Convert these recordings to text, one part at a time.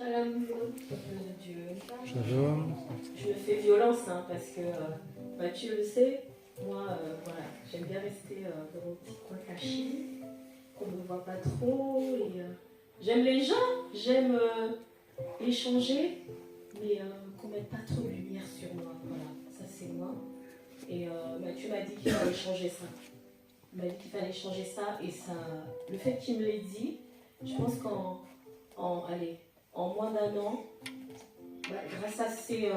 Shalom, peuple de Dieu. Shalom. Je me fais violence parce que Mathieu le sait. Moi, voilà, j'aime bien rester dans mon petit coin caché, qu'on ne me voit pas trop. Et, j'aime les gens, j'aime échanger, mais qu'on ne mette pas trop de lumière sur moi. Voilà, ça c'est moi. Et Mathieu m'a dit qu'il fallait changer ça. Il m'a dit qu'il fallait changer ça. Et ça, le fait qu'il me l'ait dit, je pense qu'en moins d'un an, grâce à ses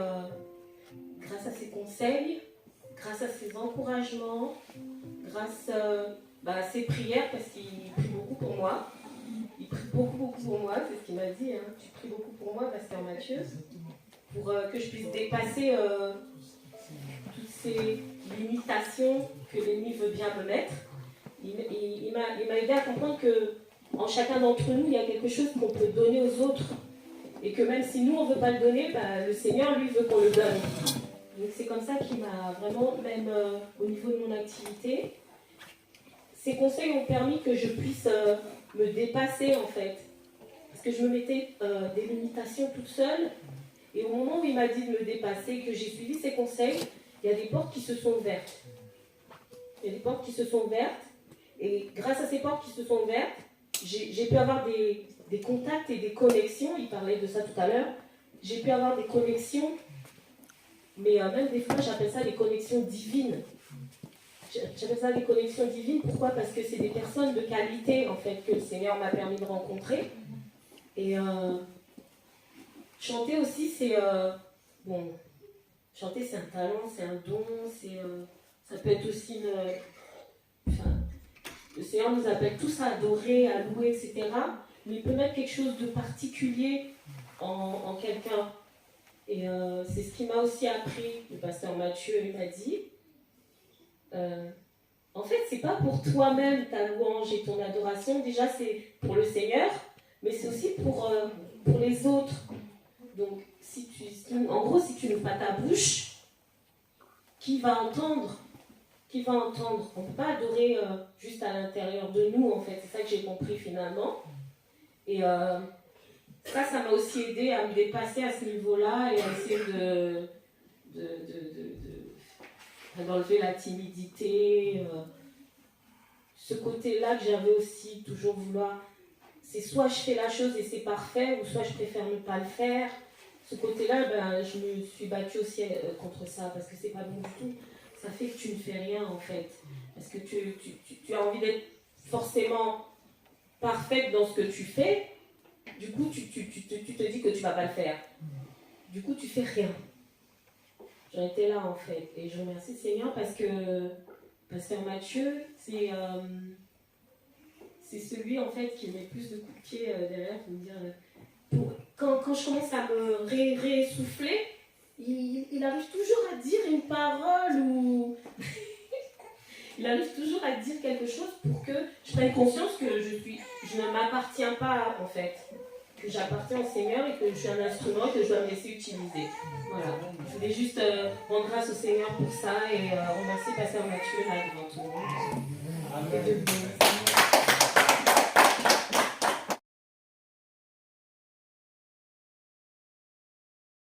conseils, grâce à ses encouragements, grâce à ses prières, parce qu'il prie beaucoup pour moi. Il prie beaucoup pour moi, c'est ce qu'il m'a dit. Hein. Tu pries beaucoup pour moi, pasteur Mathieu, pour que je puisse dépasser toutes ces limitations que l'ennemi veut bien me mettre. Il m'a aidé à comprendre que en chacun d'entre nous, il y a quelque chose qu'on peut donner aux autres. Et que même si nous, on ne veut pas le donner, le Seigneur, lui, veut qu'on le donne. Donc c'est comme ça qu'il m'a vraiment, même au niveau de mon activité, ces conseils ont permis que je puisse me dépasser, en fait. Parce que je me mettais des limitations toute seule. Et au moment où il m'a dit de me dépasser, que j'ai suivi ses conseils, il y a des portes qui se sont ouvertes. Il y a des portes qui se sont ouvertes. Et grâce à ces portes qui se sont ouvertes, j'ai pu avoir des contacts et des connexions. Il parlait de ça tout à l'heure. J'ai pu avoir des connexions, mais même des fois, j'appelle ça des connexions divines. J'appelle ça des connexions divines. Pourquoi ? Parce que c'est des personnes de qualité, en fait, que le Seigneur m'a permis de rencontrer. Et chanter aussi, c'est... chanter, c'est un talent, c'est un don, ça peut être aussi le Seigneur nous appelle tous à adorer, à louer, etc. Mais il peut mettre quelque chose de particulier en quelqu'un. Et c'est ce qui m'a aussi appris, le pasteur Mathieu, il m'a dit, en fait, c'est pas pour toi-même ta louange et ton adoration, déjà c'est pour le Seigneur, mais c'est aussi pour les autres. Donc, en gros, si tu n'ouvres pas ta bouche, qui va entendre ? Qui va entendre. On ne peut pas adorer juste à l'intérieur de nous, en fait. C'est ça que j'ai compris finalement. Et ça m'a aussi aidé à me dépasser à ce niveau-là et à essayer d'enlever la timidité. Ce côté-là que j'avais aussi toujours vouloir, c'est soit je fais la chose et c'est parfait, ou soit je préfère ne pas le faire. Ce côté-là, je me suis battue aussi contre ça, parce que c'est pas bon du tout. Ça fait que tu ne fais rien, en fait. Parce que tu as envie d'être forcément parfaite dans ce que tu fais. Du coup, tu te dis que tu ne vas pas le faire. Du coup, tu fais rien. J'en étais là, en fait. Et je remercie le Seigneur parce que pasteur Mathieu, c'est celui, en fait, qui met plus de coups de pied derrière pour me dire... Quand je commence à me réessouffler, il arrive toujours à dire une parole ou... il arrive toujours à dire quelque chose pour que je prenne conscience que je ne m'appartiens pas, en fait. Que j'appartiens au Seigneur et que je suis un instrument que je dois me laisser utiliser. Voilà. Je voulais juste rendre grâce au Seigneur pour ça et remercier pasteur Mathieu là devant tout le monde.